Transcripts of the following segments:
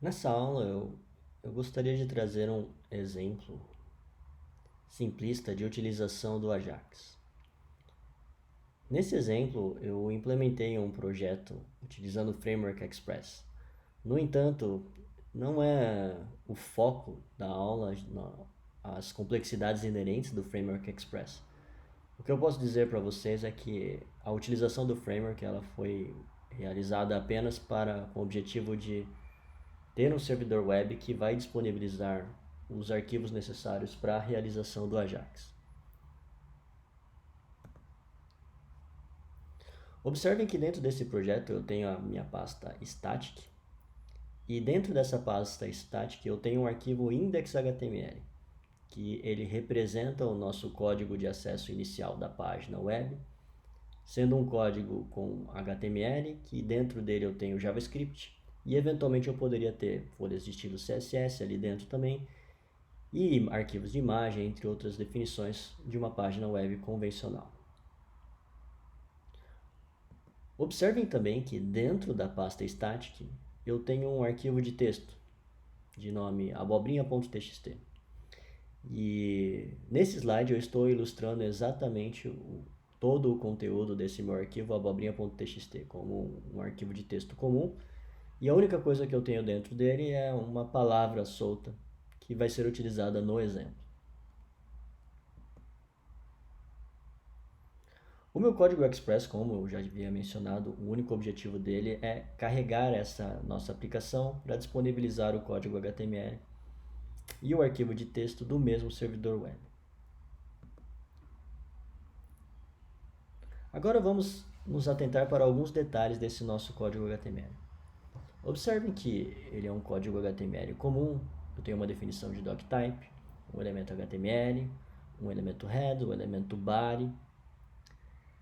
Nessa aula eu gostaria de trazer um exemplo simplista de utilização do Ajax. Nesse exemplo, eu implementei um projeto utilizando o Framework Express. No entanto, não é o foco da aula as complexidades inerentes do Framework Express. O que eu posso dizer para vocês é que a utilização do framework ela foi realizada apenas com o objetivo de ter um servidor web que vai disponibilizar os arquivos necessários para a realização do Ajax. Observem que dentro desse projeto eu tenho a minha pasta static e dentro dessa pasta static eu tenho um arquivo index.html que ele representa o nosso código de acesso inicial da página web, sendo um código com HTML, que dentro dele eu tenho JavaScript e eventualmente eu poderia ter folhas de estilo CSS ali dentro também, e arquivos de imagem, entre outras definições de uma página web convencional. Observem também que dentro da pasta static eu tenho um arquivo de texto de nome abobrinha.txt. E nesse slide eu estou ilustrando exatamente todo o conteúdo desse meu arquivo abobrinha.txt como um arquivo de texto comum. E a única coisa que eu tenho dentro dele é uma palavra solta que vai ser utilizada no exemplo. O meu código Express, como eu já havia mencionado, o único objetivo dele é carregar essa nossa aplicação para disponibilizar o código HTML e o arquivo de texto do mesmo servidor web. Agora vamos nos atentar para alguns detalhes desse nosso código HTML. Observem que ele é um código HTML comum, eu tenho uma definição de doctype, um elemento HTML, um elemento head, um elemento body.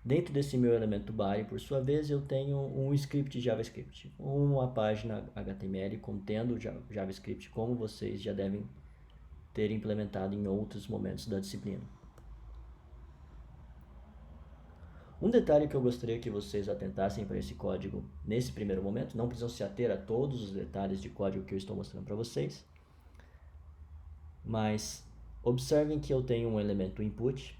Dentro desse meu elemento body, por sua vez, eu tenho um script JavaScript, uma página HTML contendo JavaScript, como vocês já devem ter implementado em outros momentos da disciplina. Um detalhe que eu gostaria que vocês atentassem para esse código nesse primeiro momento, não precisam se ater a todos os detalhes de código que eu estou mostrando para vocês, mas observem que eu tenho um elemento input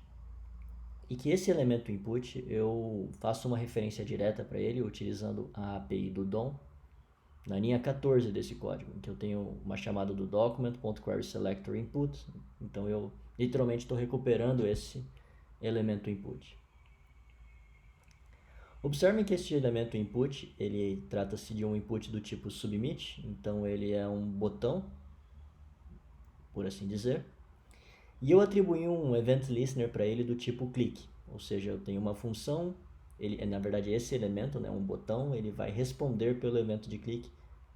e que esse elemento input eu faço uma referência direta para ele utilizando a API do DOM na linha 14 desse código, em que eu tenho uma chamada do document.querySelectorInput, então eu literalmente estou recuperando esse elemento input. Observem que este elemento input, ele trata-se de um input do tipo submit, então ele é um botão, por assim dizer, e eu atribuí um event listener para ele do tipo click, ou seja, eu tenho uma função, na verdade esse elemento, um botão, ele vai responder pelo evento de click,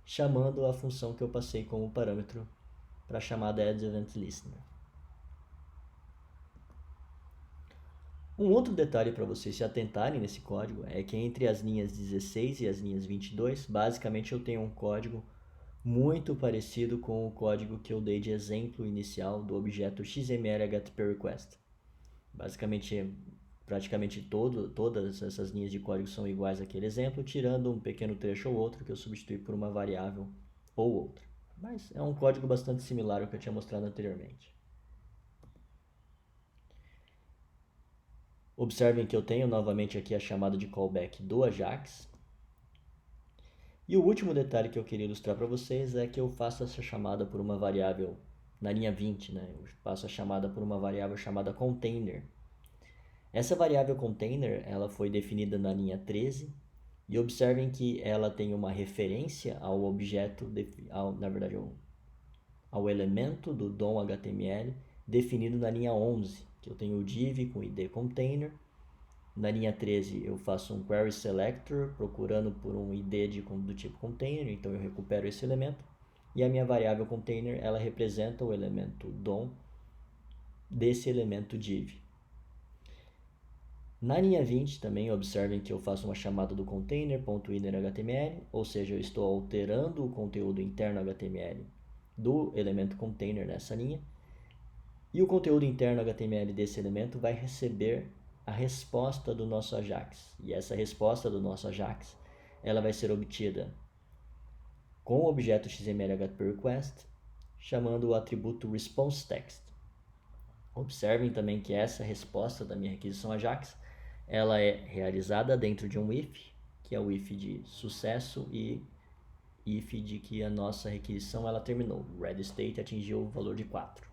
chamando a função que eu passei como parâmetro para a chamada addEventListener. Um outro detalhe para vocês se atentarem nesse código é que entre as linhas 16 e as linhas 22, basicamente eu tenho um código muito parecido com o código que eu dei de exemplo inicial do objeto XML getPerRequest. Basicamente, praticamente todas essas linhas de código são iguais àquele exemplo, tirando um pequeno trecho ou outro que eu substituí por uma variável ou outra. Mas é um código bastante similar ao que eu tinha mostrado anteriormente. Observem que eu tenho novamente aqui a chamada de callback do Ajax. E o último detalhe que eu queria ilustrar para vocês é que eu faço essa chamada por uma variável na linha 20, eu faço a chamada por uma variável chamada container. Essa variável container ela foi definida na linha 13 e observem que ela tem uma referência ao objeto, na verdade ao elemento do DOM HTML definido na linha 11, que eu tenho o div com id container. Na linha 13 eu faço um query selector procurando por um id do tipo container, então eu recupero esse elemento. E a minha variável container ela representa o elemento DOM desse elemento div. Na linha 20 também observem que eu faço uma chamada do container.innerHTML, ou seja, eu estou alterando o conteúdo interno HTML do elemento container nessa linha. E o conteúdo interno HTML desse elemento vai receber a resposta do nosso Ajax. E essa resposta do nosso Ajax, ela vai ser obtida com o objeto XML HTTP request, chamando o atributo responseText. Observem também que essa resposta da minha requisição AJAX, ela é realizada dentro de um if, que é o if de sucesso, e if de que a nossa requisição ela terminou. O ready state atingiu o valor de 4.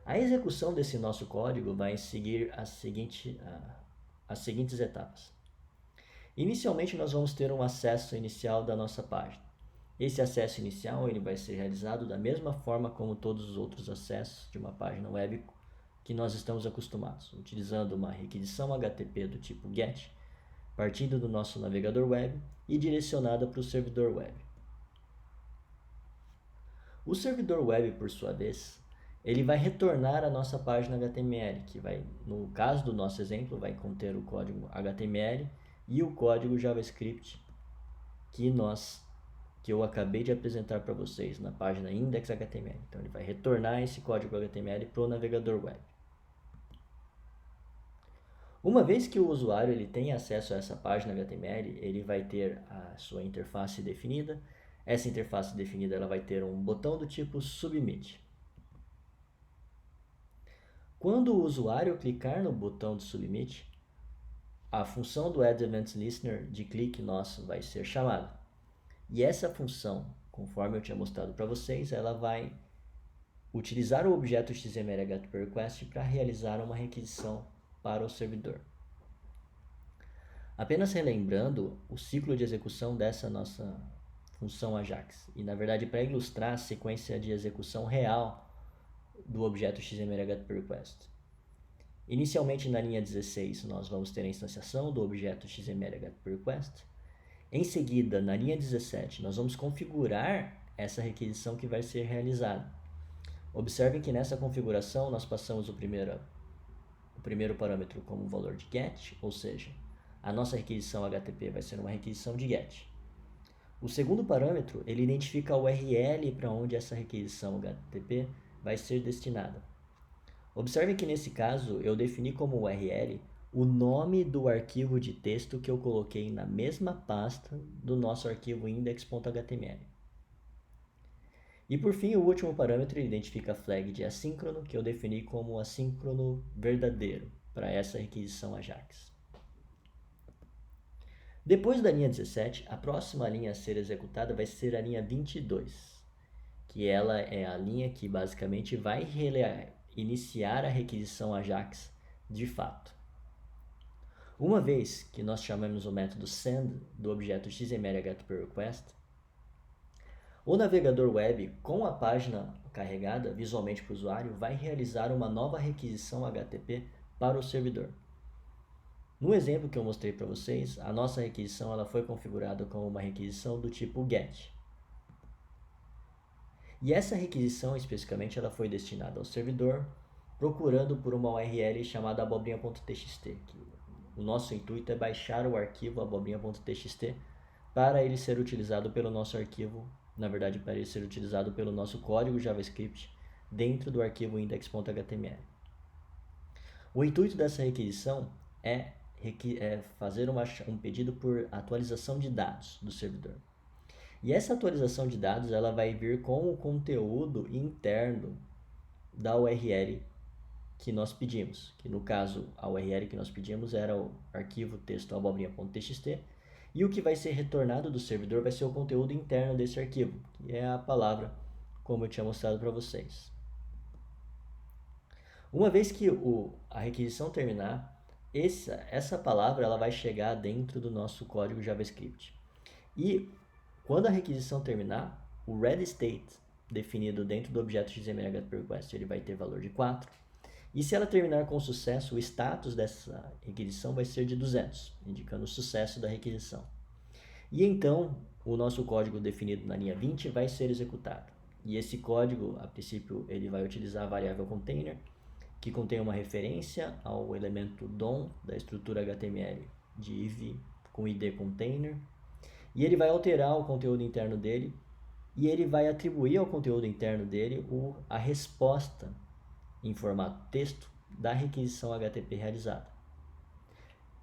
A execução desse nosso código vai seguir as seguintes etapas. Inicialmente, nós vamos ter um acesso inicial da nossa página. Esse acesso inicial ele vai ser realizado da mesma forma como todos os outros acessos de uma página web que nós estamos acostumados, utilizando uma requisição HTTP do tipo GET, partindo do nosso navegador web e direcionada para o servidor web. O servidor web, por sua vez, ele vai retornar a nossa página HTML, que vai, no caso do nosso exemplo, vai conter o código HTML e o código JavaScript que eu acabei de apresentar para vocês na página index.html. Então ele vai retornar esse código HTML para o navegador web. Uma vez que o usuário ele tem acesso a essa página HTML, ele vai ter a sua interface definida. Essa interface definida ela vai ter um botão do tipo Submit. Quando o usuário clicar no botão de Submit, a função do Add Events Listener de clique nosso vai ser chamada. E essa função, conforme eu tinha mostrado para vocês, ela vai utilizar o objeto XML HTTP request para realizar uma requisição para o servidor. Apenas relembrando o ciclo de execução dessa nossa função AJAX. E na verdade, para ilustrar a sequência de execução real do objeto XML HTTP request. Inicialmente na linha 16 nós vamos ter a instanciação do objeto XML HTTP request. Em seguida, na linha 17, nós vamos configurar essa requisição que vai ser realizada. Observem que nessa configuração nós passamos o primeiro parâmetro como valor de GET, ou seja, a nossa requisição HTTP vai ser uma requisição de GET. O segundo parâmetro, ele identifica a URL para onde essa requisição HTTP vai ser destinada. Observem que nesse caso eu defini como URL o nome do arquivo de texto que eu coloquei na mesma pasta do nosso arquivo index.html. E por fim, o último parâmetro identifica a flag de assíncrono, que eu defini como assíncrono verdadeiro para essa requisição AJAX. Depois da linha 17, a próxima linha a ser executada vai ser a linha 22, que ela é a linha que basicamente vai iniciar a requisição AJAX de fato. Uma vez que nós chamamos o método send do objeto XML HTTP request, o navegador web com a página carregada visualmente para o usuário vai realizar uma nova requisição HTTP para o servidor. No exemplo que eu mostrei para vocês, a nossa requisição ela foi configurada como uma requisição do tipo GET. E essa requisição especificamente ela foi destinada ao servidor, procurando por uma URL chamada abobrinha.txt. O nosso intuito é baixar o arquivo abobrinha.txt para ele ser utilizado pelo nosso arquivo, na verdade para ele ser utilizado pelo nosso código JavaScript dentro do arquivo index.html. O intuito dessa requisição é fazer um pedido por atualização de dados do servidor. E essa atualização de dados ela vai vir com o conteúdo interno da URL que nós pedimos, que no caso a URL que nós pedimos era o arquivo texto abobrinha.txt, e o que vai ser retornado do servidor vai ser o conteúdo interno desse arquivo, que é a palavra como eu tinha mostrado para vocês. Uma vez que a requisição terminar, essa palavra ela vai chegar dentro do nosso código JavaScript. E quando a requisição terminar, o ready state definido dentro do objeto XML HTTP request ele vai ter valor de 4. E se ela terminar com sucesso, o status dessa requisição vai ser de 200, indicando o sucesso da requisição. E então, o nosso código definido na linha 20 vai ser executado. E esse código, a princípio, ele vai utilizar a variável container, que contém uma referência ao elemento DOM da estrutura HTML de Iv com id container. E ele vai alterar o conteúdo interno dele e ele vai atribuir ao conteúdo interno dele a resposta em formato texto da requisição HTTP realizada.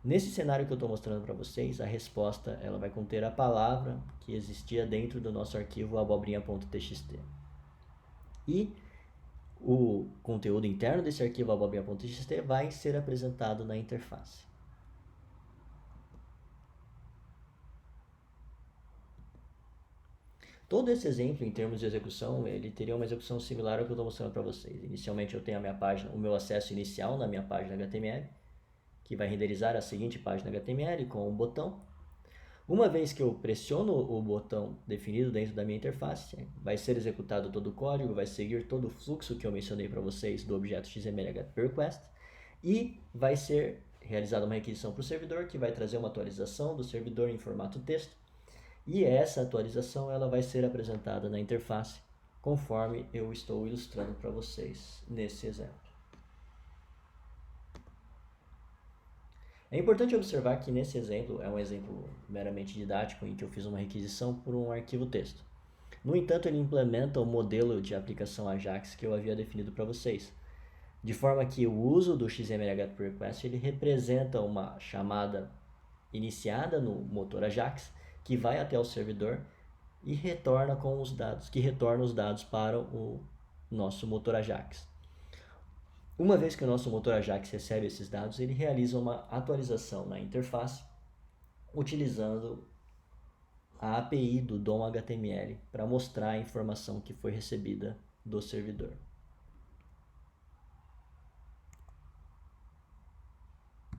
Nesse cenário que eu estou mostrando para vocês, a resposta ela vai conter a palavra que existia dentro do nosso arquivo abobrinha.txt. E o conteúdo interno desse arquivo abobrinha.txt vai ser apresentado na interface. Todo esse exemplo, em termos de execução, ele teria uma execução similar ao que eu estou mostrando para vocês. Inicialmente eu tenho a minha página, o meu acesso inicial na minha página HTML, que vai renderizar a seguinte página HTML com um botão. Uma vez que eu pressiono o botão definido dentro da minha interface, vai ser executado todo o código, vai seguir todo o fluxo que eu mencionei para vocês do objeto XML HTTP_request e vai ser realizada uma requisição para o servidor que vai trazer uma atualização do servidor em formato texto e essa atualização ela vai ser apresentada na interface conforme eu estou ilustrando para vocês nesse exemplo. É importante observar que nesse exemplo é um exemplo meramente didático em que eu fiz uma requisição por um arquivo texto. No entanto, ele implementa o modelo de aplicação Ajax que eu havia definido para vocês, de forma que o uso do XML HTTP_request ele representa uma chamada iniciada no motor Ajax que vai até o servidor e retorna os dados para o nosso motor Ajax. Uma vez que o nosso motor Ajax recebe esses dados, ele realiza uma atualização na interface utilizando a API do DOM HTML para mostrar a informação que foi recebida do servidor.